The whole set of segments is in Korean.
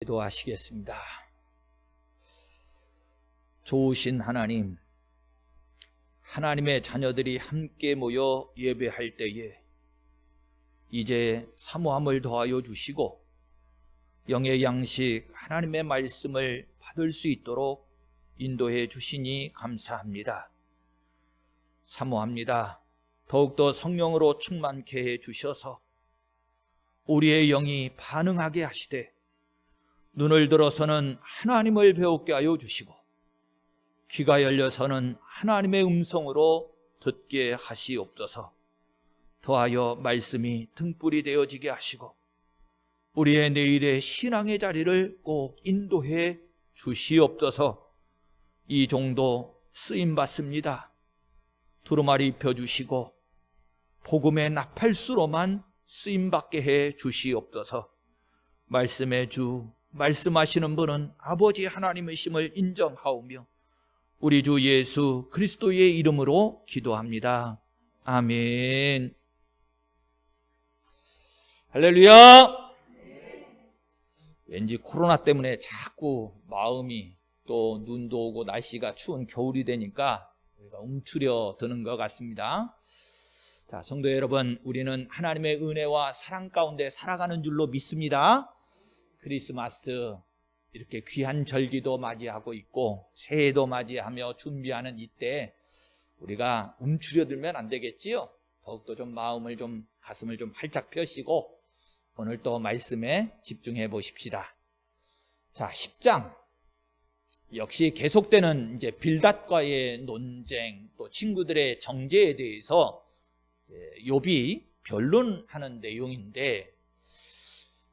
기도하시겠습니다. 좋으신 하나님, 하나님의 자녀들이 함께 모여 예배할 때에 이제 사모함을 더하여 주시고 영의 양식 하나님의 말씀을 받을 수 있도록 인도해 주시니 감사합니다. 사모합니다. 더욱더 성령으로 충만케 해 주셔서 우리의 영이 반응하게 하시되 눈을 들어서는 하나님을 배우게 하여 주시고 귀가 열려서는 하나님의 음성으로 듣게 하시옵소서. 더하여 말씀이 등불이 되어지게 하시고 우리의 내일의 신앙의 자리를 꼭 인도해 주시옵소서. 이 정도 쓰임받습니다. 두루마리 펴주시고 복음의 나팔수로만 쓰임받게 해 주시옵소서. 말씀의 주, 말씀하시는 분은 아버지 하나님이심을 인정하오며 우리 주 예수 그리스도의 이름으로 기도합니다. 아멘. 할렐루야. 왠지 코로나 때문에 자꾸 마음이 또 눈도 오고 날씨가 추운 겨울이 되니까 우리가 움츠려 드는 것 같습니다. 자, 성도 여러분, 우리는 하나님의 은혜와 사랑 가운데 살아가는 줄로 믿습니다. 크리스마스 이렇게 귀한 절기도 맞이하고 있고 새해도 맞이하며 준비하는 이때 우리가 움츠려들면 안 되겠지요. 더욱더 좀 마음을 좀 가슴을 좀 활짝 펴시고 오늘 또 말씀에 집중해 보십시다. 자, 10장 역시 계속되는 이제 빌닷과의 논쟁 또 친구들의 정죄에 대해서 욥이 변론하는 내용인데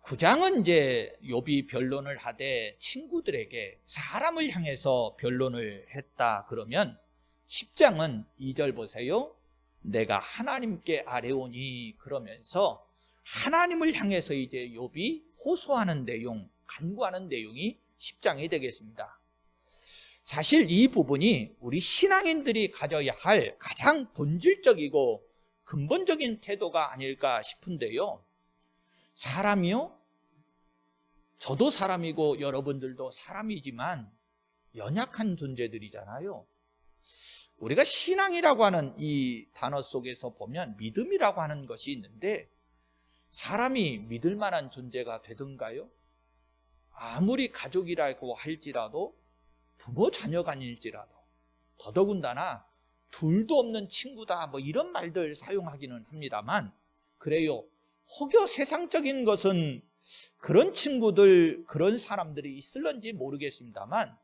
9장은 이제 욥이 변론을 하되 친구들에게 사람을 향해서 변론을 했다 그러면 10장은 2절 보세요. 내가 하나님께 아뢰오니 그러면서 하나님을 향해서 이제 욥이 호소하는 내용, 간구하는 내용이 10장이 되겠습니다. 사실 이 부분이 우리 신앙인들이 가져야 할 가장 본질적이고 근본적인 태도가 아닐까 싶은데요. 사람이요? 저도 사람이고 여러분들도 사람이지만 연약한 존재들이잖아요. 우리가 신앙이라고 하는 이 단어 속에서 보면 믿음이라고 하는 것이 있는데 사람이 믿을 만한 존재가 되던가요? 아무리 가족이라고 할지라도 부모 자녀가 아닐지라도 더더군다나 둘도 없는 친구다 뭐 이런 말들 사용하기는 합니다만 그래요. 혹여 세상적인 것은 그런 친구들 그런 사람들이 있을런지 모르겠습니다만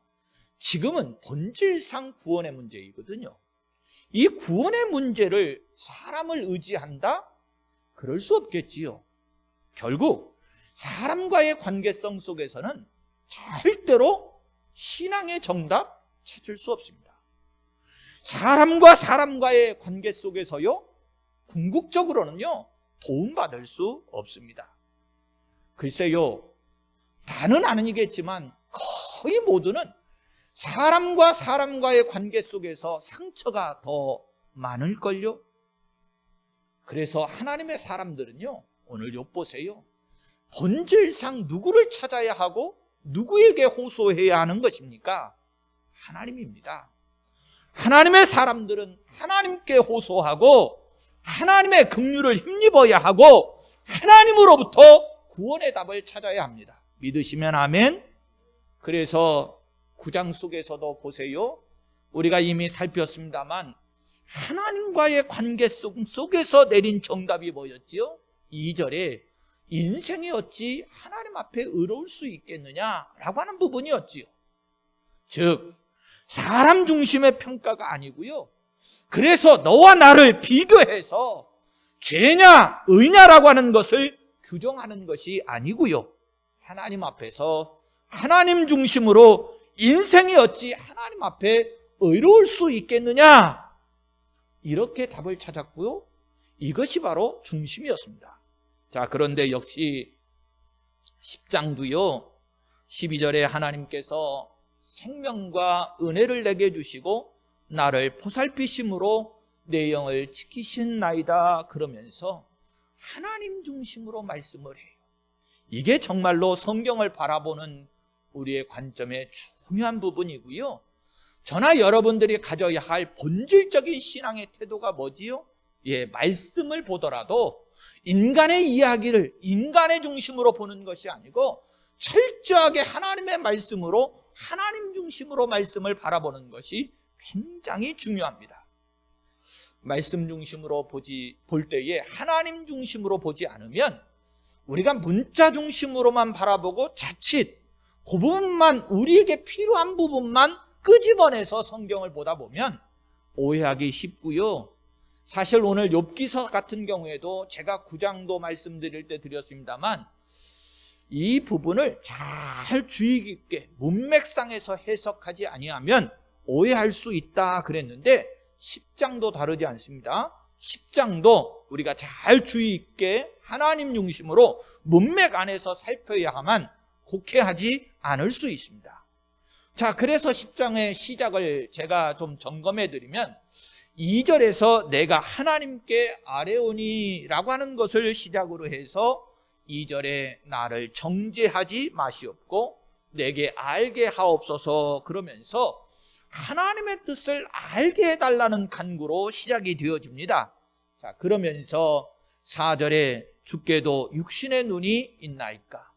지금은 본질상 구원의 문제이거든요. 이 구원의 문제를 사람을 의지한다? 그럴 수 없겠지요. 결국 사람과의 관계성 속에서는 절대로 신앙의 정답 찾을 수 없습니다. 사람과 사람과의 관계 속에서요, 궁극적으로는요, 도움받을 수 없습니다. 글쎄요, 다는 아니겠지만 거의 모두는 사람과 사람과의 관계 속에서 상처가 더 많을걸요. 그래서 하나님의 사람들은요, 오늘 욥 보세요. 본질상 누구를 찾아야 하고 누구에게 호소해야 하는 것입니까? 하나님입니다. 하나님의 사람들은 하나님께 호소하고 하나님의 긍휼을 힘입어야 하고 하나님으로부터 구원의 답을 찾아야 합니다. 믿으시면 아멘. 그래서 9장 속에서도 보세요. 우리가 이미 살폈습니다만 하나님과의 관계성 속에서 내린 정답이 뭐였지요? 2절에 인생이 어찌 하나님 앞에 의로울 수 있겠느냐라고 하는 부분이었지요. 즉 사람 중심의 평가가 아니고요. 그래서 너와 나를 비교해서 죄냐 의냐라고 하는 것을 규정하는 것이 아니고요. 하나님 앞에서 하나님 중심으로 인생이 어찌 하나님 앞에 의로울 수 있겠느냐 이렇게 답을 찾았고요. 이것이 바로 중심이었습니다. 자, 그런데 역시 10장도요 12절에 하나님께서 생명과 은혜를 내게 주시고 나를 보살피심으로 내 영을 지키신 나이다 그러면서 하나님 중심으로 말씀을 해요. 이게 정말로 성경을 바라보는 우리의 관점의 중요한 부분이고요. 저나 여러분들이 가져야 할 본질적인 신앙의 태도가 뭐지요? 말씀을 보더라도 인간의 이야기를 인간의 중심으로 보는 것이 아니고 철저하게 하나님의 말씀으로, 하나님 중심으로 말씀을 바라보는 것이 굉장히 중요합니다. 말씀 중심으로 볼 때에 하나님 중심으로 보지 않으면 우리가 문자 중심으로만 바라보고 자칫 그 부분만, 우리에게 필요한 부분만 끄집어내서 성경을 보다 보면 오해하기 쉽고요. 사실 오늘 욥기서 같은 경우에도 제가 9장도 말씀드릴 때 드렸습니다만 이 부분을 잘 주의 깊게 문맥상에서 해석하지 아니하면 오해할 수 있다 그랬는데 10장도 다르지 않습니다. 10장도 우리가 잘 주의 깊게 하나님 중심으로 문맥 안에서 살펴야만 곡해하지 않을 수 있습니다. 자, 그래서 10장의 시작을 제가 좀 점검해 드리면 2절에서 내가 하나님께 아뢰오니 라고 하는 것을 시작으로 해서 2절에 나를 정죄하지 마시옵고 내게 알게 하옵소서 그러면서 하나님의 뜻을 알게 해달라는 간구로 시작이 되어집니다. 자, 그러면서 4절에 주께도 육신의 눈이 있나이까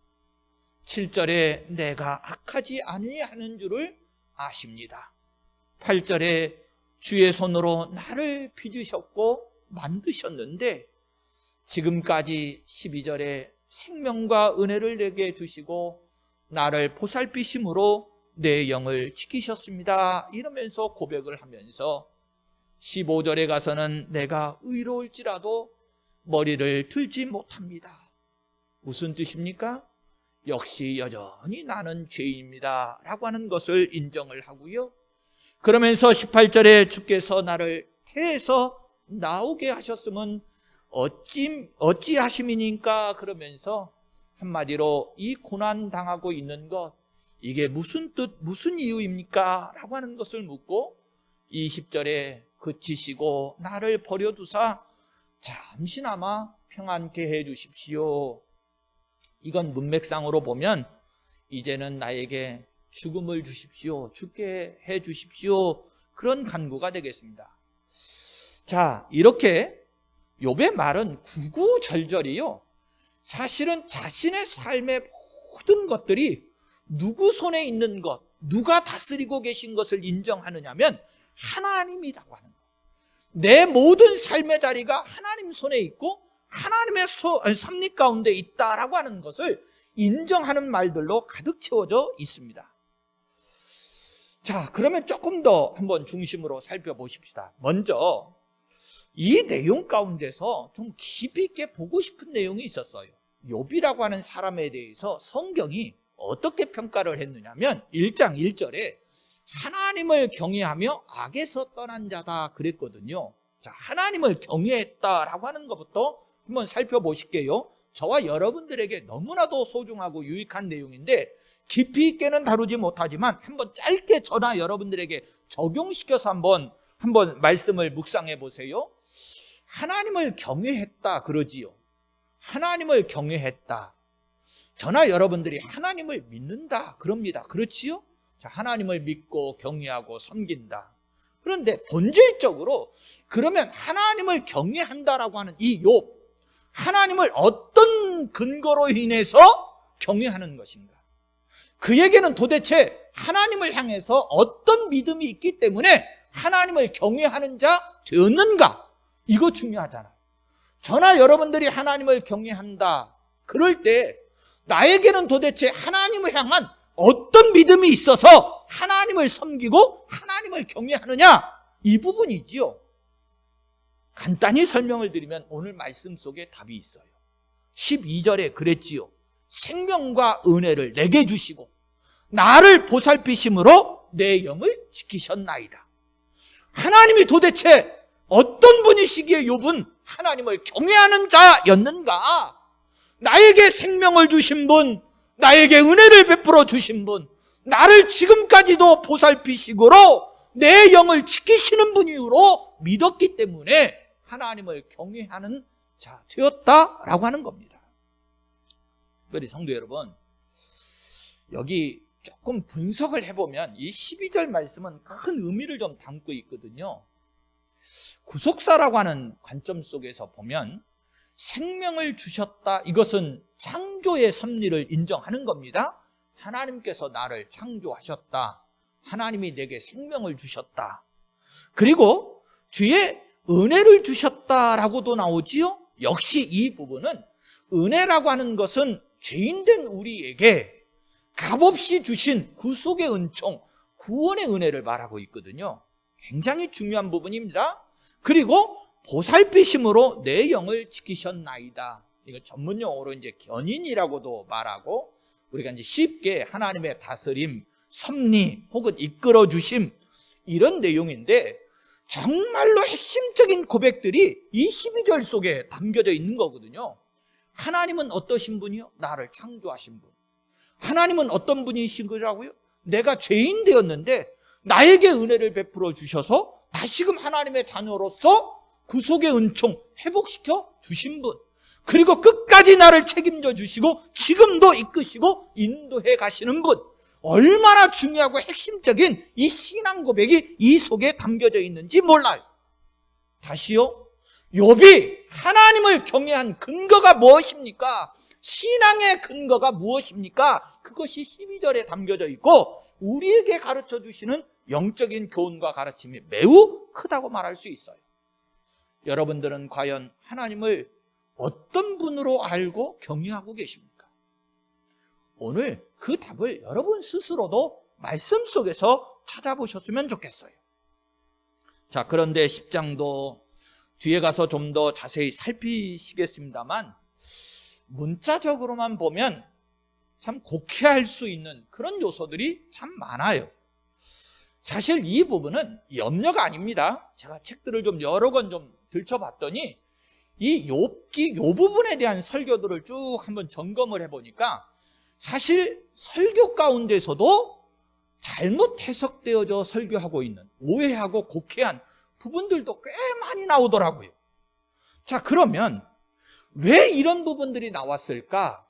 7절에 내가 악하지 아니하는 줄을 아십니다. 8절에 주의 손으로 나를 빚으셨고 만드셨는데 지금까지 12절에 생명과 은혜를 내게 주시고 나를 보살피심으로 내 영을 지키셨습니다. 이러면서 고백을 하면서 15절에 가서는 내가 의로울지라도 머리를 들지 못합니다. 무슨 뜻입니까? 역시 여전히 나는 죄인입니다 라고 하는 것을 인정을 하고요. 그러면서 18절에 주께서 나를 태에서 나오게 하셨으면 어찌하심이니까 그러면서 한마디로 이 고난 당하고 있는 것 이게 무슨 뜻, 무슨 이유입니까? 라고 하는 것을 묻고 20절에 그치시고 나를 버려두사 잠시나마 평안케 해주십시오. 이건 문맥상으로 보면 이제는 나에게 죽음을 주십시오. 죽게 해주십시오. 그런 간구가 되겠습니다. 자, 이렇게 욥의 말은 구구절절이요. 사실은 자신의 삶의 모든 것들이 누구 손에 있는 것, 누가 다스리고 계신 것을 인정하느냐면 하나님이라고 하는 것. 내 모든 삶의 자리가 하나님 손에 있고 하나님의 섭리 가운데 있다라고 하는 것을 인정하는 말들로 가득 채워져 있습니다. 자, 그러면 조금 더 한번 중심으로 살펴보십시다. 먼저 이 내용 가운데서 좀 깊이 있게 보고 싶은 내용이 있었어요. 욥이라고 하는 사람에 대해서 성경이 어떻게 평가를 했느냐면 1장 1절에 하나님을 경외하며 악에서 떠난 자다 그랬거든요. 자, 하나님을 경외했다라고 하는 것부터 한번 살펴보실게요. 저와 여러분들에게 너무나도 소중하고 유익한 내용인데 깊이 있게는 다루지 못하지만 한번 짧게 저나 여러분들에게 적용시켜서 한번 말씀을 묵상해 보세요. 하나님을 경외했다 그러지요. 하나님을 경외했다. 저나 여러분들이 하나님을 믿는다 그럽니다. 그렇지요? 자, 하나님을 믿고 경외하고 섬긴다. 그런데 본질적으로 그러면 하나님을 경외한다라고 하는 이 욥, 하나님을 어떤 근거로 인해서 경외하는 것인가? 그에게는 도대체 하나님을 향해서 어떤 믿음이 있기 때문에 하나님을 경외하는 자 되었는가? 이거 중요하잖아. 저나 여러분들이 하나님을 경외한다. 그럴 때 나에게는 도대체 하나님을 향한 어떤 믿음이 있어서 하나님을 섬기고 하나님을 경외하느냐? 이 부분이지요. 간단히 설명을 드리면 오늘 말씀 속에 답이 있어요. 12절에 그랬지요. 생명과 은혜를 내게 주시고 나를 보살피심으로 내 영을 지키셨나이다. 하나님이 도대체 어떤 분이시기에 욥은 하나님을 경외하는 자였는가? 나에게 생명을 주신 분, 나에게 은혜를 베풀어 주신 분, 나를 지금까지도 보살피시고로 내 영을 지키시는 분이로 믿었기 때문에 하나님을 경외하는 자 되었다라고 하는 겁니다. 특별히 성도 여러분, 여기 조금 분석을 해보면 이 12절 말씀은 큰 의미를 좀 담고 있거든요. 구속사라고 하는 관점 속에서 보면 생명을 주셨다, 이것은 창조의 섭리를 인정하는 겁니다. 하나님께서 나를 창조하셨다, 하나님이 내게 생명을 주셨다, 그리고 뒤에 은혜를 주셨다라고도 나오지요. 역시 이 부분은 은혜라고 하는 것은 죄인된 우리에게 값없이 주신 구속의 은총, 구원의 은혜를 말하고 있거든요. 굉장히 중요한 부분입니다. 그리고 보살피심으로 내 영을 지키셨나이다. 이거 전문 용어로 이제 견인이라고도 말하고, 우리가 이제 쉽게 하나님의 다스림, 섭리 혹은 이끌어 주심, 이런 내용인데 정말로 핵심적인 고백들이 이 12절 속에 담겨져 있는 거거든요. 하나님은 어떠신 분이요? 나를 창조하신 분. 하나님은 어떤 분이신 거라고요? 내가 죄인 되었는데 나에게 은혜를 베풀어 주셔서 다시금 하나님의 자녀로서 구속의 은총 회복시켜 주신 분, 그리고 끝까지 나를 책임져 주시고 지금도 이끄시고 인도해 가시는 분. 얼마나 중요하고 핵심적인 이 신앙 고백이 이 속에 담겨져 있는지 몰라요. 다시요, 욥이 하나님을 경외한 근거가 무엇입니까? 신앙의 근거가 무엇입니까? 그것이 12절에 담겨져 있고 우리에게 가르쳐 주시는 영적인 교훈과 가르침이 매우 크다고 말할 수 있어요. 여러분들은 과연 하나님을 어떤 분으로 알고 경외하고 계십니까? 오늘 그 답을 여러분 스스로도 말씀 속에서 찾아보셨으면 좋겠어요. 자, 그런데 10장도 뒤에 가서 좀 더 자세히 살피시겠습니다만, 문자적으로만 보면 참 곡해할 수 있는 그런 요소들이 참 많아요. 사실 이 부분은 염려가 아닙니다. 제가 책들을 좀 여러 권 좀 들춰봤더니 이 욥기 요 부분에 대한 설교들을 쭉 한번 점검을 해보니까 사실 설교 가운데서도 잘못 해석되어져 설교하고 있는, 오해하고 곡해한 부분들도 꽤 많이 나오더라고요. 자, 그러면 왜 이런 부분들이 나왔을까?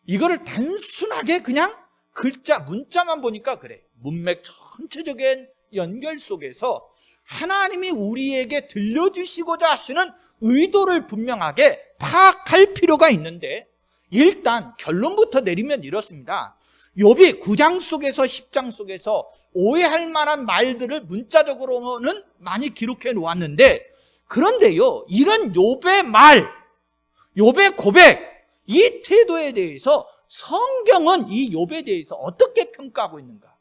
이거를 단순하게 그냥 글자, 문자만 보니까 그래요. 문맥 전체적인 연결 속에서 하나님이 우리에게 들려주시고자 하시는 의도를 분명하게 파악할 필요가 있는데, 일단 결론부터 내리면 이렇습니다. 욥이 9장 속에서 10장 속에서 오해할 만한 말들을 문자적으로는 많이 기록해 놓았는데, 그런데요, 이런 욥의 말, 욥의 고백, 이 태도에 대해서 성경은 이 욥에 대해서 어떻게 평가하고 있는가?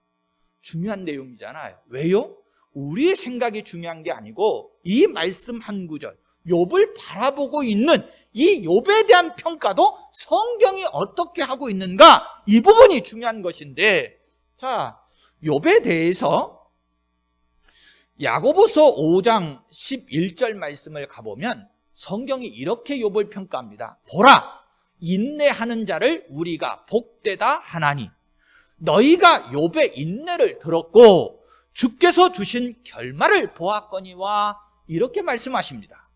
중요한 내용이잖아요. 왜요? 우리의 생각이 중요한 게 아니고 이 말씀 한 구절, 욥을 바라보고 있는 이 욥에 대한 평가도 성경이 어떻게 하고 있는가, 이 부분이 중요한 것인데, 자, 욥에 대해서 야고보서 5장 11절 말씀을 가보면 성경이 이렇게 욥을 평가합니다. 보라, 인내하는 자를 우리가 복되다 하나니 너희가 욥의 인내를 들었고 주께서 주신 결말을 보았거니와, 이렇게 말씀하십니다.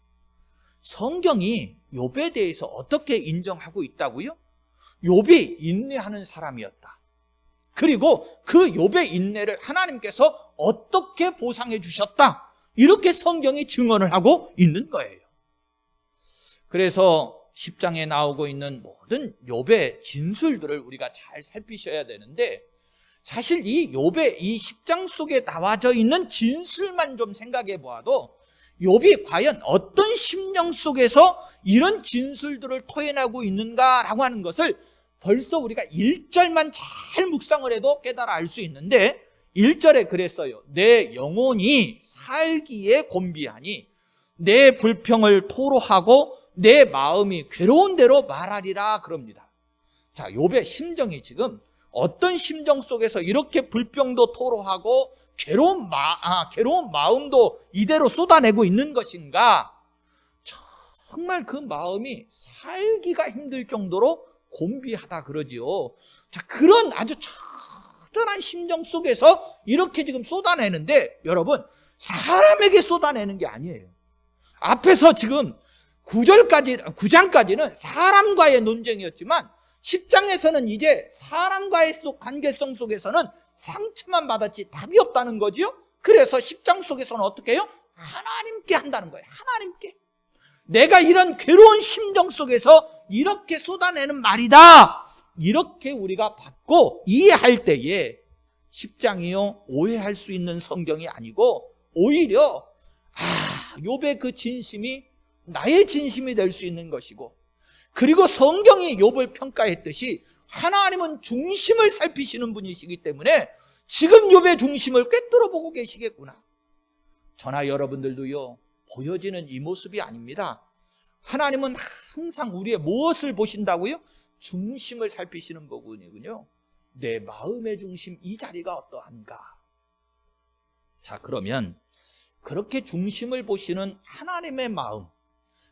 성경이 욥에 대해서 어떻게 인정하고 있다고요? 욥이 인내하는 사람이었다. 그리고 그 욥의 인내를 하나님께서 어떻게 보상해 주셨다. 이렇게 성경이 증언을 하고 있는 거예요. 그래서 10장에 나오고 있는 모든 욥의 진술들을 우리가 잘 살피셔야 되는데, 사실 이 욥의 이 10장 속에 나와져 있는 진술만 좀 생각해 보아도 욥이 과연 어떤 심령 속에서 이런 진술들을 토해내고 있는가라고 하는 것을 벌써 우리가 1절만 잘 묵상을 해도 깨달아 알 수 있는데, 1절에 그랬어요. 내 영혼이 살기에 곤비하니 내 불평을 토로하고 내 마음이 괴로운 대로 말하리라, 그럽니다. 자, 욥의 심정이 지금 어떤 심정 속에서 이렇게 불평도 토로하고 괴로운 마음도 이대로 쏟아내고 있는 것인가? 정말 그 마음이 살기가 힘들 정도로 곤비하다 그러지요. 자, 그런 아주 처절한 심정 속에서 이렇게 지금 쏟아내는데, 여러분, 사람에게 쏟아내는 게 아니에요. 앞에서 지금 9장까지는 사람과의 논쟁이었지만 10장에서는 이제 사람과의 관계성 속에서는 상처만 받았지 답이 없다는 거지요. 그래서 10장 속에서는 어떻게 해요? 하나님께 한다는 거예요. 하나님께. 내가 이런 괴로운 심정 속에서 이렇게 쏟아내는 말이다. 이렇게 우리가 받고 이해할 때에 10장이요 오해할 수 있는 성경이 아니고 오히려 욥의 그 진심이 나의 진심이 될 수 있는 것이고, 그리고 성경이 욥을 평가했듯이 하나님은 중심을 살피시는 분이시기 때문에 지금 욥의 중심을 꿰뚫어 보고 계시겠구나. 저나 여러분들도요 보여지는 이 모습이 아닙니다. 하나님은 항상 우리의 무엇을 보신다고요? 중심을 살피시는 부분이군요. 내 마음의 중심, 이 자리가 어떠한가? 자, 그러면 그렇게 중심을 보시는 하나님의 마음,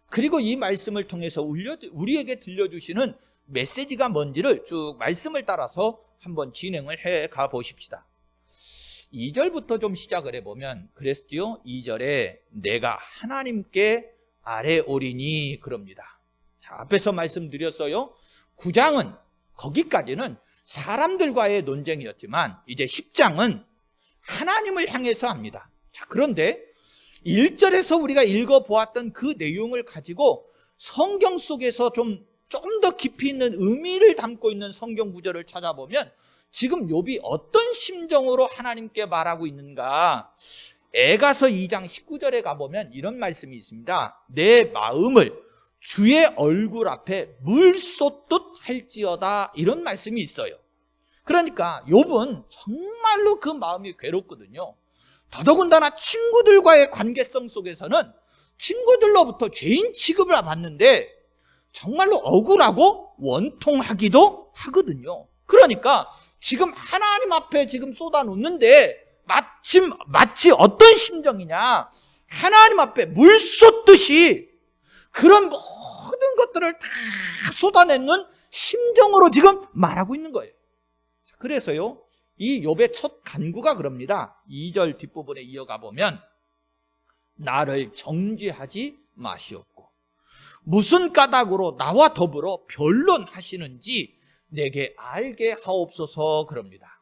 그리고 이 말씀을 통해서 우리에게 들려주시는 메시지가 뭔지를 쭉 말씀을 따라서 한번 진행을 해 가 보십시다. 2절부터 좀 시작을 해보면 그랬지요. 2절에 내가 하나님께 아뢰오리니 그럽니다. 자, 앞에서 말씀드렸어요. 9장은 거기까지는 사람들과의 논쟁이었지만 이제 10장은 하나님을 향해서 합니다. 자, 그런데 1절에서 우리가 읽어보았던 그 내용을 가지고 성경 속에서 좀 더 깊이 있는 의미를 담고 있는 성경 구절을 찾아보면 지금 욥이 어떤 심정으로 하나님께 말하고 있는가? 에가서 2장 19절에 가보면 이런 말씀이 있습니다. 내 마음을 주의 얼굴 앞에 물 쏟듯 할지어다, 이런 말씀이 있어요. 그러니까 욥은 정말로 그 마음이 괴롭거든요. 더더군다나 친구들과의 관계성 속에서는 친구들로부터 죄인 취급을 받는데 정말로 억울하고 원통하기도 하거든요. 그러니까 지금 하나님 앞에 지금 쏟아놓는데 마치 어떤 심정이냐, 하나님 앞에 물 쏟듯이 그런 모든 것들을 다 쏟아내는 심정으로 지금 말하고 있는 거예요. 그래서요 이 욥의 첫 간구가 그럽니다. 2절 뒷부분에 이어가 보면 나를 정죄하지 마시옵고 무슨 까닭으로 나와 더불어 변론하시는지 내게 알게 하옵소서 그럽니다.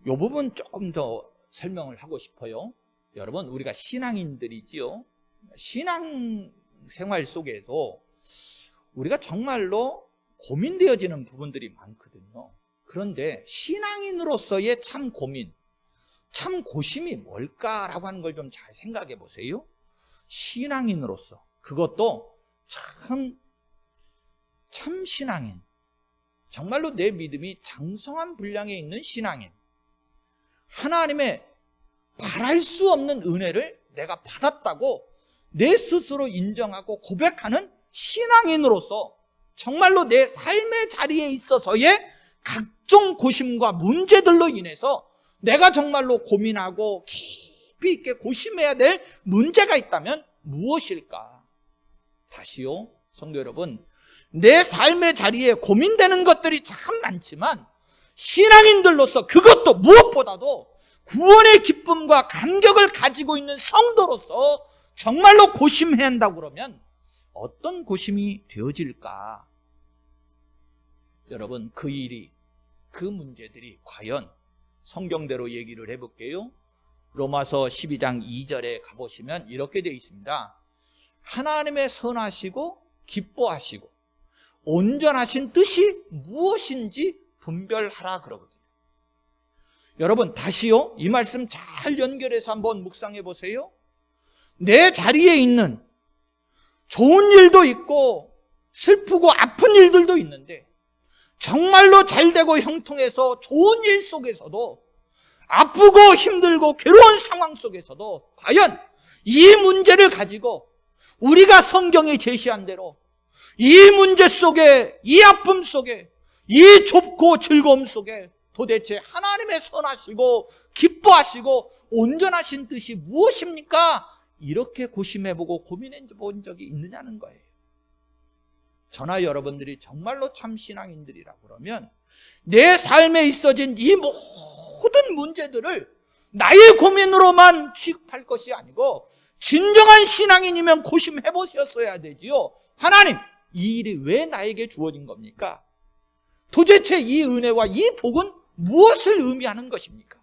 이 부분 조금 더 설명을 하고 싶어요. 여러분, 우리가 신앙인들이지요. 신앙생활 속에도 우리가 정말로 고민되어지는 부분들이 많거든요. 그런데 신앙인으로서의 참 고민, 참 고심이 뭘까라고 하는 걸 좀 잘 생각해 보세요. 신앙인으로서, 그것도 참 신앙인, 정말로 내 믿음이 장성한 분량에 있는 신앙인, 하나님의 바랄 수 없는 은혜를 내가 받았다고 내 스스로 인정하고 고백하는 신앙인으로서 정말로 내 삶의 자리에 있어서의 각종 고심과 문제들로 인해서 내가 정말로 고민하고 깊이 있게 고심해야 될 문제가 있다면 무엇일까? 다시요, 성도 여러분, 내 삶의 자리에 고민되는 것들이 참 많지만 신앙인들로서 그것도 무엇보다도 구원의 기쁨과 감격을 가지고 있는 성도로서 정말로 고심해야 한다고 그러면 어떤 고심이 되어질까? 여러분, 그 일이, 그 문제들이 과연 성경대로 얘기를 해볼게요. 로마서 12장 2절에 가보시면 이렇게 되어 있습니다. 하나님의 선하시고 기뻐하시고 온전하신 뜻이 무엇인지 분별하라 그러거든요. 여러분, 다시요, 이 말씀 잘 연결해서 한번 묵상해 보세요. 내 자리에 있는 좋은 일도 있고 슬프고 아픈 일들도 있는데 정말로 잘되고 형통해서 좋은 일 속에서도 아프고 힘들고 괴로운 상황 속에서도 과연 이 문제를 가지고 우리가 성경에 제시한 대로 이 문제 속에, 이 아픔 속에, 이 좁고 즐거움 속에 도대체 하나님의 선하시고 기뻐하시고 온전하신 뜻이 무엇입니까? 이렇게 고심해보고 고민해본 적이 있느냐는 거예요. 저나 여러분들이 정말로 참 신앙인들이라고 그러면 내 삶에 있어진 이 모든 문제들을 나의 고민으로만 취급할 것이 아니고 진정한 신앙인이면 고심해 보셨어야 되지요. 하나님, 이 일이 왜 나에게 주어진 겁니까? 도대체 이 은혜와 이 복은 무엇을 의미하는 것입니까?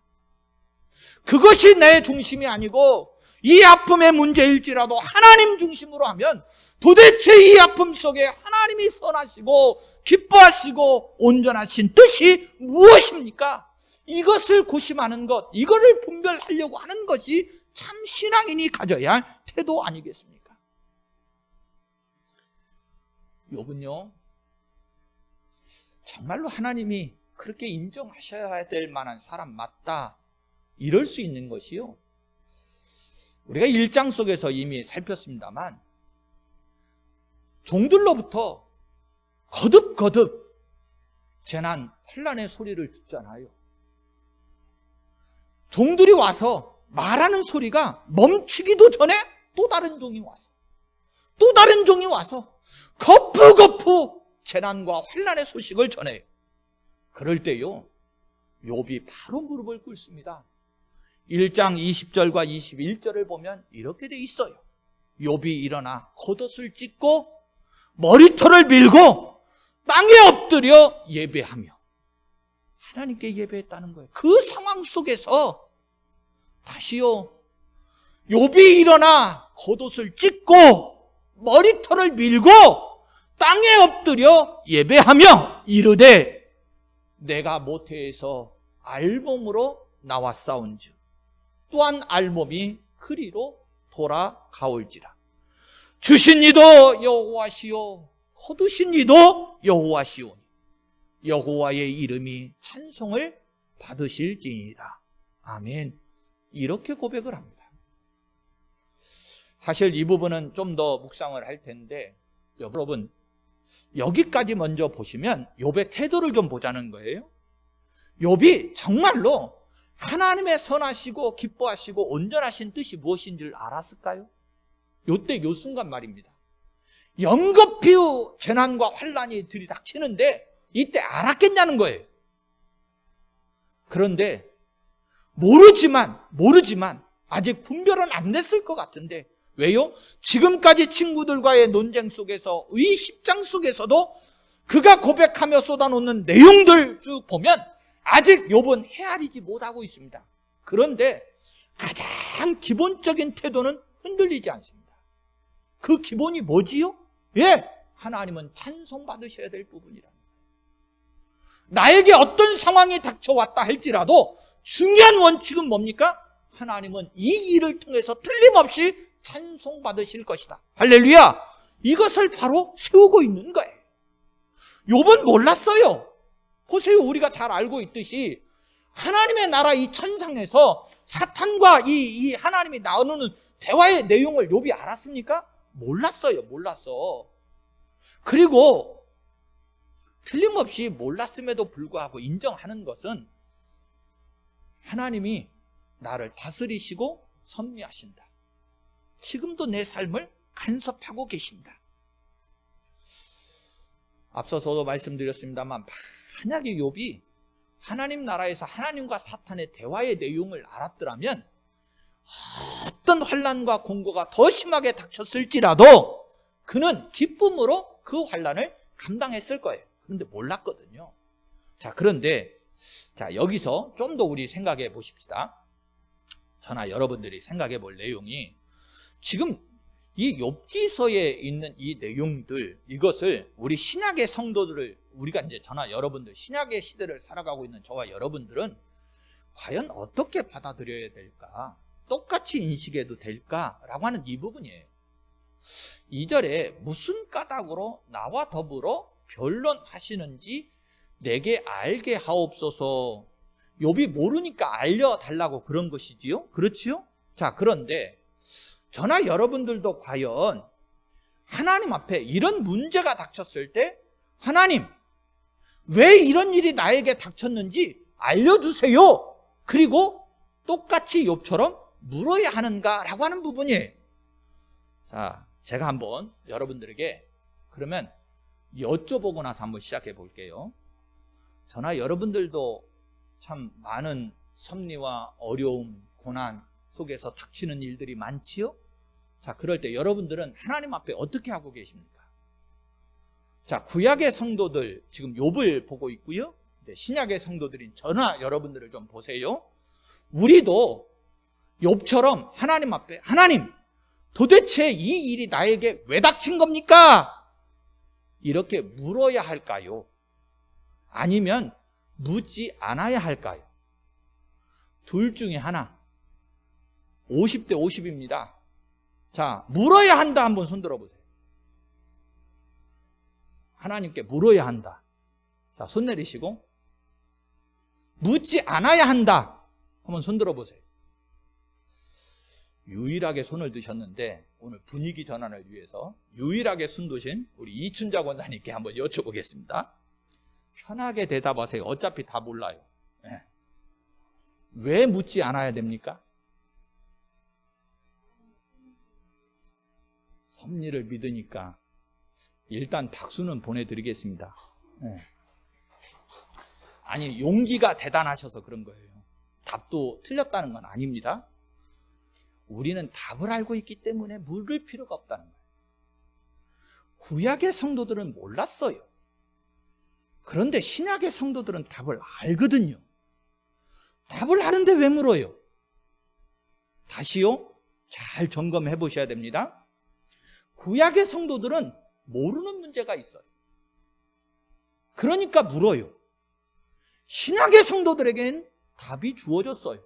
그것이 내 중심이 아니고 이 아픔의 문제일지라도 하나님 중심으로 하면 도대체 이 아픔 속에 하나님이 선하시고 기뻐하시고 온전하신 뜻이 무엇입니까? 이것을 고심하는 것, 이거를 분별하려고 하는 것이 참 신앙인이 가져야 할 태도 아니겠습니까? 욥은요, 정말로 하나님이 그렇게 인정하셔야 될 만한 사람 맞다, 이럴 수 있는 것이요, 우리가 1장 속에서 이미 살폈습니다만 종들로부터 거듭거듭 재난, 환난의 소리를 듣잖아요. 종들이 와서 말하는 소리가 멈추기도 전에 또 다른 종이 와서 또 다른 종이 와서 거푸거푸 재난과 환난의 소식을 전해요. 그럴 때요, 욥이 바로 무릎을 꿇습니다. 1장 20절과 21절을 보면 이렇게 돼 있어요. 욥이 일어나 겉옷을 찢고 머리털을 밀고 땅에 엎드려 예배하며, 하나님께 예배했다는 거예요. 그 상황 속에서 다시요, 욥이 일어나 겉옷을 찢고 머리털을 밀고 땅에 엎드려 예배하며 이르되 내가 모태에서 알몸으로 나왔사온즉 또한 알몸이 그리로 돌아가올지라. 주신 이도 여호와시요 거두신 이도 여호와시오니 여호와의 이름이 찬송을 받으실지니라. 아멘. 이렇게 고백을 합니다. 사실 이 부분은 좀 더 묵상을 할 텐데, 여러분 여기까지 먼저 보시면 욥의 태도를 좀 보자는 거예요. 욥이 정말로 하나님의 선하시고 기뻐하시고 온전하신 뜻이 무엇인지를 알았을까요? 요때 요 순간 말입니다. 연거피 재난과 환난이 들이닥치는데 이때 알았겠냐는 거예요. 그런데 모르지만 아직 분별은 안 됐을 것 같은데, 왜요? 지금까지 친구들과의 논쟁 속에서, 이 10장 속에서도 그가 고백하며 쏟아놓는 내용들 쭉 보면 아직 욥은 헤아리지 못하고 있습니다. 그런데 가장 기본적인 태도는 흔들리지 않습니다. 그 기본이 뭐지요? 예, 하나님은 찬송받으셔야 될 부분이랍니다. 나에게 어떤 상황이 닥쳐왔다 할지라도 중요한 원칙은 뭡니까? 하나님은 이 일을 통해서 틀림없이 찬송받으실 것이다. 할렐루야! 이것을 바로 세우고 있는 거예요. 욥은 몰랐어요. 보세요, 우리가 잘 알고 있듯이 하나님의 나라 이 천상에서 사탄과 이 하나님이 나누는 대화의 내용을 욥이 알았습니까? 몰랐어요. 몰랐어. 그리고 틀림없이 몰랐음에도 불구하고 인정하는 것은 하나님이 나를 다스리시고 섭리하신다. 지금도 내 삶을 간섭하고 계신다. 앞서서도 말씀드렸습니다만, 만약에 욥이 하나님 나라에서 하나님과 사탄의 대화의 내용을 알았더라면 어떤 환난과 공고가 더 심하게 닥쳤을지라도 그는 기쁨으로 그 환난을 감당했을 거예요. 그런데 몰랐거든요. 그런데 여기서 좀 더 우리 생각해 보십시다. 저나 여러분들이 생각해 볼 내용이, 지금 이 욥기서에 있는 이 내용들, 이것을 우리 신약의 성도들을, 우리가 이제 저나 여러분들, 신약의 시대를 살아가고 있는 저와 여러분들은 과연 어떻게 받아들여야 될까? 똑같이 인식해도 될까라고 하는 이 부분이에요. 2절에 무슨 까닭으로 나와 더불어 변론하시는지 내게 알게 하옵소서. 욥이 모르니까 알려달라고 그런 것이지요. 그렇지요? 그런데 저나 여러분들도 과연 하나님 앞에 이런 문제가 닥쳤을 때, 하나님, 왜 이런 일이 나에게 닥쳤는지 알려주세요. 그리고 똑같이 욥처럼 물어야 하는가라고 하는 부분이에요. 제가 한번 여러분들에게 그러면 여쭤보고 나서 한번 시작해 볼게요. 저나 여러분들도 참 많은 섭리와 어려움, 고난 속에서 닥치는 일들이 많지요? 자, 그럴 때 여러분들은 하나님 앞에 어떻게 하고 계십니까? 자, 구약의 성도들 지금 욥을 보고 있고요. 신약의 성도들인 저나 여러분들을 좀 보세요. 우리도 욥처럼 하나님 앞에 하나님, 도대체 이 일이 나에게 왜 닥친 겁니까? 이렇게 물어야 할까요? 아니면 묻지 않아야 할까요? 둘 중에 하나. 50대 50입니다. 자, 물어야 한다 한번 손 들어보세요. 하나님께 물어야 한다. 자, 손 내리시고. 묻지 않아야 한다 한번 손 들어보세요. 유일하게 손을 드셨는데 오늘 분위기 전환을 위해서 유일하게 손 드신 우리 이춘자 권사님께 한번 여쭤보겠습니다. 편하게 대답하세요. 어차피 다 몰라요. 네. 왜 묻지 않아야 됩니까? 섭리를 믿으니까 일단 박수는 보내드리겠습니다. 네. 아니, 용기가 대단하셔서 그런 거예요. 답도 틀렸다는 건 아닙니다. 우리는 답을 알고 있기 때문에 물을 필요가 없다는 거예요. 구약의 성도들은 몰랐어요. 그런데 신약의 성도들은 답을 알거든요. 답을 아는데 왜 물어요? 다시요, 잘 점검해 보셔야 됩니다. 구약의 성도들은 모르는 문제가 있어요. 그러니까 물어요. 신약의 성도들에겐 답이 주어졌어요.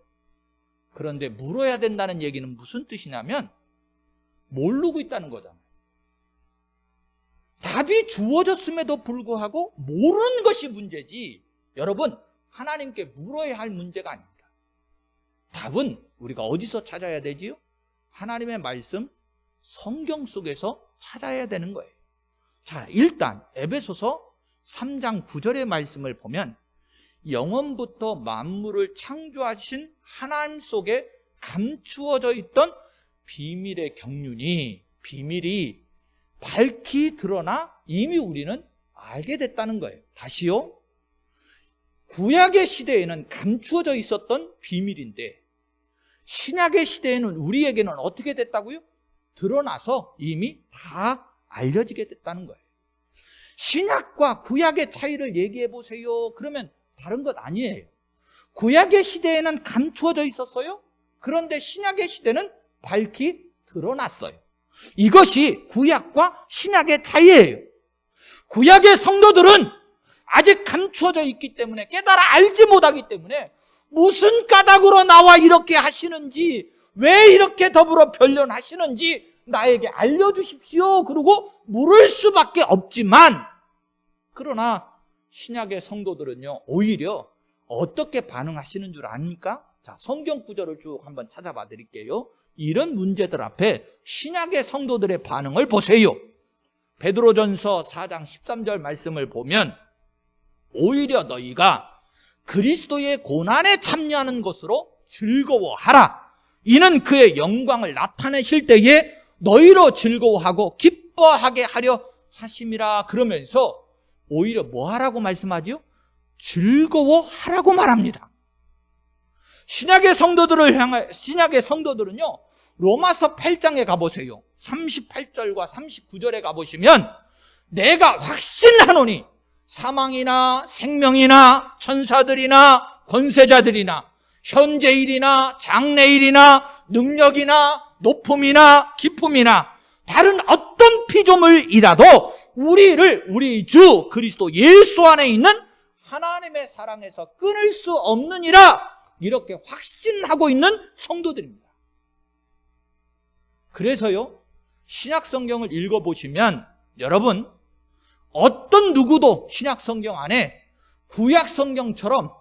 그런데 물어야 된다는 얘기는 무슨 뜻이냐면 모르고 있다는 거잖아요. 답이 주어졌음에도 불구하고 모르는 것이 문제지, 여러분, 하나님께 물어야 할 문제가 아닙니다. 답은 우리가 어디서 찾아야 되지요? 하나님의 말씀, 성경 속에서 찾아야 되는 거예요. 자, 일단 에베소서 3장 9절의 말씀을 보면 영원부터 만물을 창조하신 하나님 속에 감추어져 있던 비밀의 경륜이, 비밀이 밝히 드러나 이미 우리는 알게 됐다는 거예요. 다시요, 구약의 시대에는 감추어져 있었던 비밀인데 신약의 시대에는 우리에게는 어떻게 됐다고요? 드러나서 이미 다 알려지게 됐다는 거예요. 신약과 구약의 차이를 얘기해 보세요. 그러면 다른 것 아니에요. 구약의 시대에는 감추어져 있었어요. 그런데 신약의 시대는 밝히 드러났어요. 이것이 구약과 신약의 차이예요. 구약의 성도들은 아직 감추어져 있기 때문에, 깨달아 알지 못하기 때문에 무슨 까닭으로 나와 이렇게 하시는지, 왜 이렇게 더불어 변론하시는지 나에게 알려주십시오. 그리고 물을 수밖에 없지만, 그러나 신약의 성도들은요, 오히려 어떻게 반응하시는 줄 아닙니까? 자, 성경 구절을 쭉 한번 찾아봐 드릴게요. 이런 문제들 앞에 신약의 성도들의 반응을 보세요. 베드로전서 4장 13절 말씀을 보면 오히려 너희가 그리스도의 고난에 참여하는 것으로 즐거워하라. 이는 그의 영광을 나타내실 때에 너희로 즐거워하고 기뻐하게 하려 하심이라. 그러면서 오히려 뭐 하라고 말씀하죠? 즐거워하라고 말합니다. 신약의 성도들은요, 로마서 8장에 가보세요. 38절과 39절에 가보시면 내가 확신하노니 사망이나 생명이나 천사들이나 권세자들이나 현재일이나 장래일이나 능력이나 높음이나 깊음이나 다른 어떤 피조물이라도 우리를 우리 주 그리스도 예수 안에 있는 하나님의 사랑에서 끊을 수 없느니라, 이렇게 확신하고 있는 성도들입니다. 그래서요, 신약 성경을 읽어보시면 여러분, 어떤 누구도 신약 성경 안에 구약 성경처럼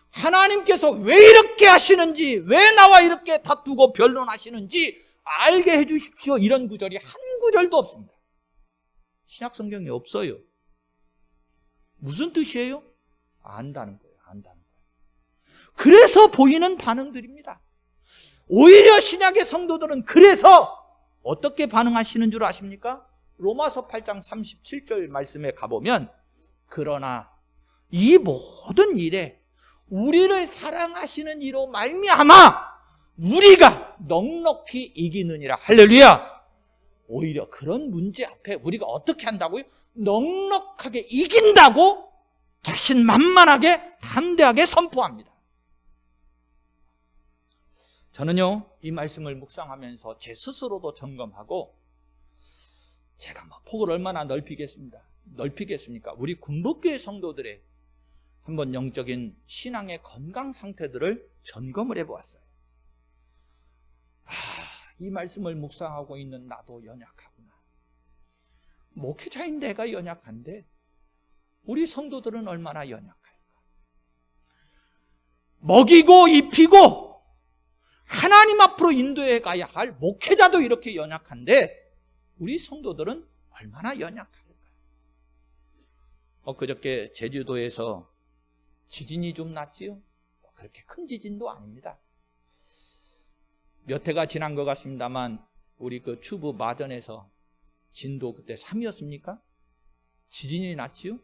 하나님께서 왜 이렇게 하시는지, 왜 나와 이렇게 다투고 변론하시는지 알게 해주십시오, 이런 구절이 한 구절도 없습니다. 신약 성경에 없어요. 무슨 뜻이에요? 안다는 거예요. 안다는 거예요. 그래서 보이는 반응들입니다. 오히려 신약의 성도들은 그래서 어떻게 반응하시는 줄 아십니까? 로마서 8장 37절 말씀에 가보면 그러나 이 모든 일에 우리를 사랑하시는 이로 말미암아 우리가 넉넉히 이기느니라. 할렐루야. 오히려 그런 문제 앞에 우리가 어떻게 한다고요? 넉넉하게 이긴다고 자신만만하게 담대하게 선포합니다. 저는요, 이 말씀을 묵상하면서 제 스스로도 점검하고, 제가 폭을 얼마나 넓히겠습니까? 우리 군복교회 성도들의 한번 영적인 신앙의 건강 상태들을 점검을 해보았어요. 이 말씀을 묵상하고 있는 나도 연약하구나. 목회자인 내가 연약한데 우리 성도들은 얼마나 연약할까? 먹이고 입히고 하나님 앞으로 인도해 가야 할 목회자도 이렇게 연약한데 우리 성도들은 얼마나 연약할까? 그저께 제주도에서 지진이 좀 났지요? 그렇게 큰 지진도 아닙니다. 몇 해가 지난 것 같습니다만 우리 그 추부 마전에서 진도 그때 3이었습니까? 지진이 났지요?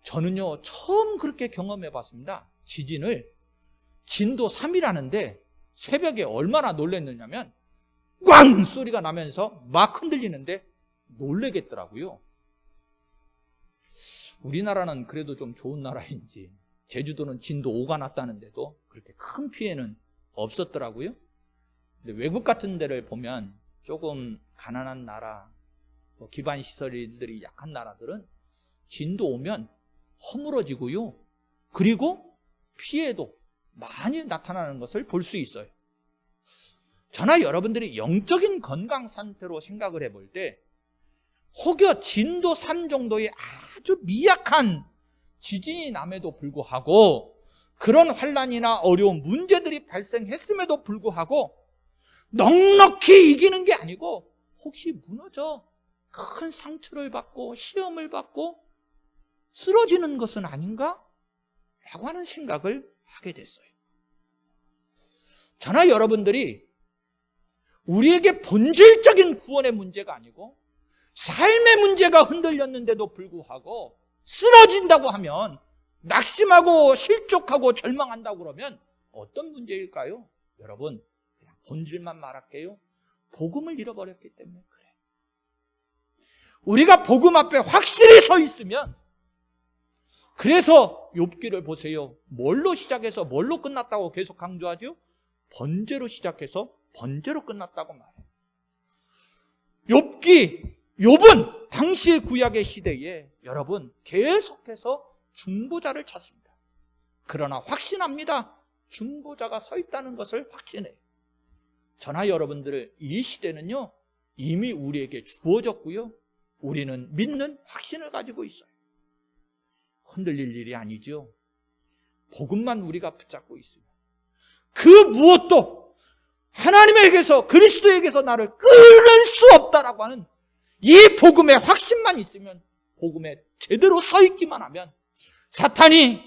저는요 처음 그렇게 경험해 봤습니다. 지진을 진도 3이라는데 새벽에 얼마나 놀랐느냐면 꽝 소리가 나면서 막 흔들리는데 놀래겠더라고요. 우리나라는 그래도 좀 좋은 나라인지 제주도는 진도 5가 났다는데도 그렇게 큰 피해는 없었더라고요. 근데 외국 같은 데를 보면 조금 가난한 나라, 기반 시설들이 약한 나라들은 진도 오면 허물어지고요. 그리고 피해도 많이 나타나는 것을 볼 수 있어요. 저나 여러분들이 영적인 건강 상태로 생각을 해볼 때 혹여 진도 3 정도의 아주 미약한 지진이 남에도 불구하고 그런 환난이나 어려운 문제들이 발생했음에도 불구하고 넉넉히 이기는 게 아니고 혹시 무너져 큰 상처를 받고 시험을 받고 쓰러지는 것은 아닌가? 라고 하는 생각을 하게 됐어요. 저나 여러분들이 우리에게 본질적인 구원의 문제가 아니고 삶의 문제가 흔들렸는데도 불구하고 쓰러진다고 하면 낙심하고 실족하고 절망한다고 그러면 어떤 문제일까요? 여러분 그냥 본질만 말할게요. 복음을 잃어버렸기 때문에 그래. 우리가 복음 앞에 확실히 서 있으면 그래서 욥기를 보세요. 뭘로 시작해서 뭘로 끝났다고 계속 강조하죠? 번제로 시작해서 번제로 끝났다고 말해요. 욥은 당시 구약의 시대에 여러분 계속해서 중보자를 찾습니다. 그러나 확신합니다. 중보자가 서 있다는 것을 확신해요. 저나 여러분들 이 시대는요 이미 우리에게 주어졌고요. 우리는 믿는 확신을 가지고 있어요. 흔들릴 일이 아니죠. 복음만 우리가 붙잡고 있으면 그 무엇도 하나님에게서 그리스도에게서 나를 끊을 수 없다라고 하는 이 복음의 확신만 있으면 복음에 제대로 서 있기만 하면 사탄이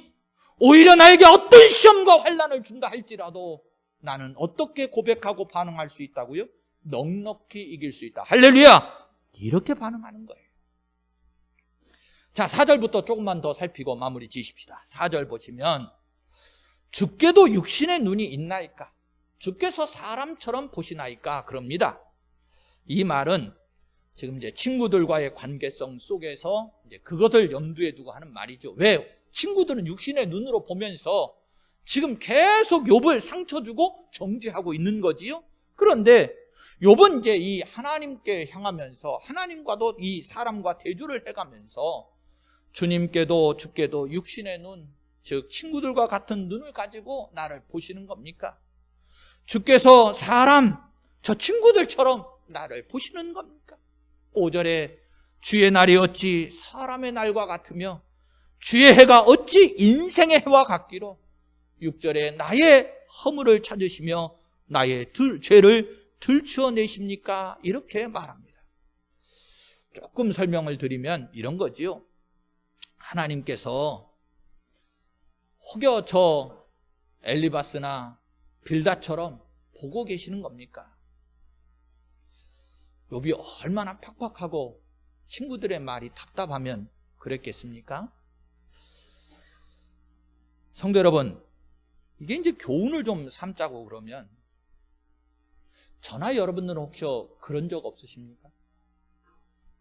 오히려 나에게 어떤 시험과 환난을 준다 할지라도 나는 어떻게 고백하고 반응할 수 있다고요? 넉넉히 이길 수 있다. 할렐루야! 이렇게 반응하는 거예요. 자, 4절부터 조금만 더 살피고 마무리 지십시다. 4절 보시면 주께도 육신의 눈이 있나이까? 주께서 사람처럼 보시나이까? 그럽니다. 이 말은 지금 이제 친구들과의 관계성 속에서 이제 그것을 염두에 두고 하는 말이죠. 왜? 친구들은 육신의 눈으로 보면서 지금 계속 욥을 상처 주고 정죄하고 있는 거지요. 그런데 욥은 이제 이 하나님께 향하면서 하나님과도 이 사람과 대조를 해가면서 주님께도 주께도 육신의 눈, 즉 친구들과 같은 눈을 가지고 나를 보시는 겁니까? 주께서 사람, 저 친구들처럼 나를 보시는 겁니까? 5절에 주의 날이 어찌 사람의 날과 같으며 주의 해가 어찌 인생의 해와 같기로 6절에 나의 허물을 찾으시며 나의 죄를 들추어내십니까? 이렇게 말합니다. 조금 설명을 드리면 이런 거지요. 하나님께서 혹여 저 엘리바스나 빌닷처럼 보고 계시는 겁니까? 욥이 얼마나 팍팍하고 친구들의 말이 답답하면 그랬겠습니까? 성도 여러분, 이게 이제 교훈을 좀 삼자고 그러면 저나 여러분들은 혹시 그런 적 없으십니까?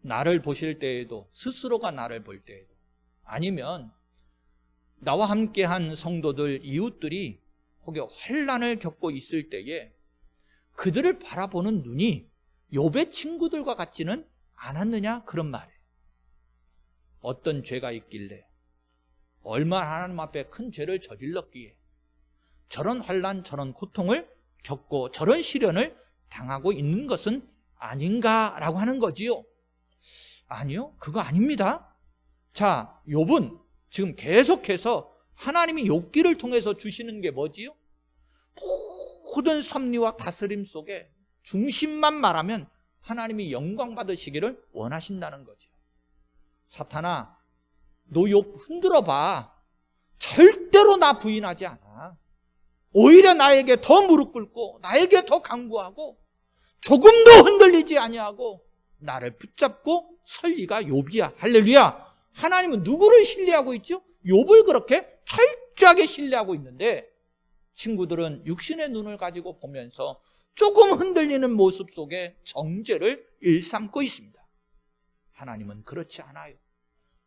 나를 보실 때에도, 스스로가 나를 볼 때에도, 아니면 나와 함께한 성도들, 이웃들이 혹여 환난을 겪고 있을 때에 그들을 바라보는 눈이 욥의 친구들과 같지는 않았느냐? 그런 말이에요. 어떤 죄가 있길래, 얼마나 하나님 앞에 큰 죄를 저질렀기에 저런 환난, 저런 고통을 겪고 저런 시련을 당하고 있는 것은 아닌가라고 하는 거지요. 아니요, 그거 아닙니다. 자, 욥은 지금 계속해서 하나님이 욥기를 통해서 주시는 게 뭐지요? 모든 섭리와 다스림 속에 중심만 말하면 하나님이 영광 받으시기를 원하신다는 거죠. 사탄아, 너 욥 흔들어 봐. 절대로 나 부인하지 않아. 오히려 나에게 더 무릎 꿇고 나에게 더 간구하고 조금도 흔들리지 아니하고 나를 붙잡고 설 리가 욥이야. 할렐루야. 하나님은 누구를 신뢰하고 있죠? 욥을 그렇게 철저하게 신뢰하고 있는데 친구들은 육신의 눈을 가지고 보면서 조금 흔들리는 모습 속에 정죄를 일삼고 있습니다. 하나님은 그렇지 않아요.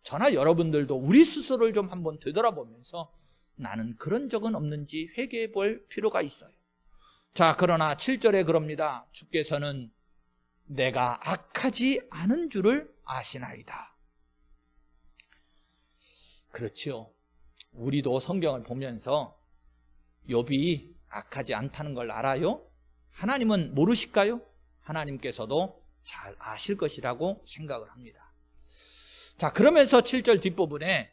저나 여러분들도 우리 스스로를 좀 한번 되돌아보면서 나는 그런 적은 없는지 회개해 볼 필요가 있어요. 자, 그러나 7절에 그럽니다. 주께서는 내가 악하지 않은 줄을 아시나이다. 그렇지요. 우리도 성경을 보면서 욥이 악하지 않다는 걸 알아요? 하나님은 모르실까요? 하나님께서도 잘 아실 것이라고 생각을 합니다. 자, 그러면서 7절 뒷부분에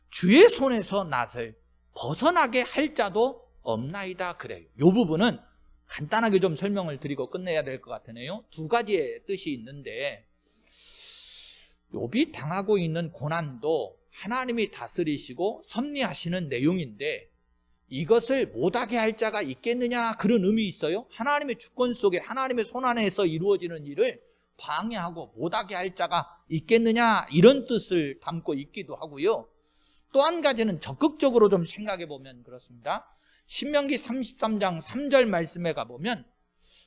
주의 손에서 낫을 벗어나게 할 자도 없나이다 그래요. 이 부분은 간단하게 좀 설명을 드리고 끝내야 될 것 같으네요. 두 가지의 뜻이 있는데 욥이 당하고 있는 고난도 하나님이 다스리시고 섭리하시는 내용인데 이것을 못하게 할 자가 있겠느냐, 그런 의미 있어요. 하나님의 주권 속에 하나님의 손안에서 이루어지는 일을 방해하고 못하게 할 자가 있겠느냐, 이런 뜻을 담고 있기도 하고요. 또 한 가지는 적극적으로 좀 생각해 보면 그렇습니다. 신명기 33장 3절 말씀에 가보면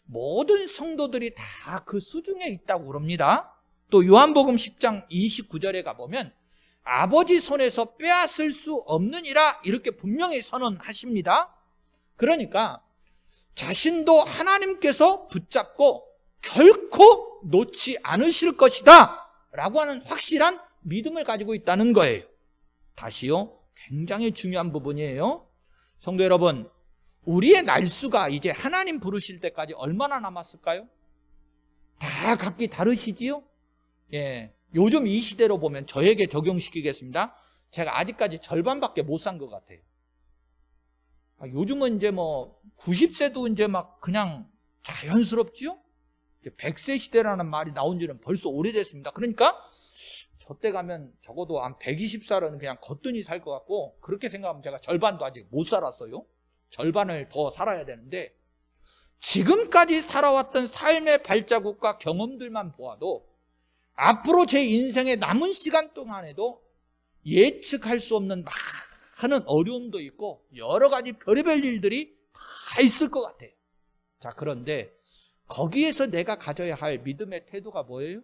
모든 성도들이 다 그 수중에 있다고 그럽니다. 또 요한복음 10장 29절에 가보면 아버지 손에서 빼앗을 수 없느니라, 이렇게 분명히 선언하십니다. 그러니까 자신도 하나님께서 붙잡고 결코 놓지 않으실 것이다 라고 하는 확실한 믿음을 가지고 있다는 거예요. 다시요, 굉장히 중요한 부분이에요. 성도 여러분, 우리의 날수가 이제 하나님 부르실 때까지 얼마나 남았을까요? 다 각기 다르시지요? 예, 요즘 이 시대로 보면 저에게 적용시키겠습니다. 제가 아직까지 절반밖에 못 산 것 같아요. 요즘은 이제 뭐 90세도 이제 막 그냥 자연스럽지요? 100세 시대라는 말이 나온 지는 벌써 오래됐습니다. 그러니까 저때 가면 적어도 한 120살은 그냥 거뜬히 살 것 같고, 그렇게 생각하면 제가 절반도 아직 못 살았어요. 절반을 더 살아야 되는데, 지금까지 살아왔던 삶의 발자국과 경험들만 보아도 앞으로 제 인생의 남은 시간 동안에도 예측할 수 없는 많은 어려움도 있고 여러 가지 별의별 일들이 다 있을 것 같아요. 자, 그런데 거기에서 내가 가져야 할 믿음의 태도가 뭐예요?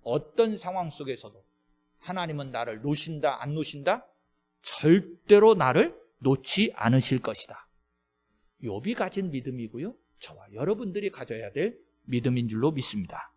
어떤 상황 속에서도 하나님은 나를 놓으신다, 안 놓으신다? 절대로 나를 놓지 않으실 것이다. 욥이 가진 믿음이고요, 저와 여러분들이 가져야 될 믿음인 줄로 믿습니다.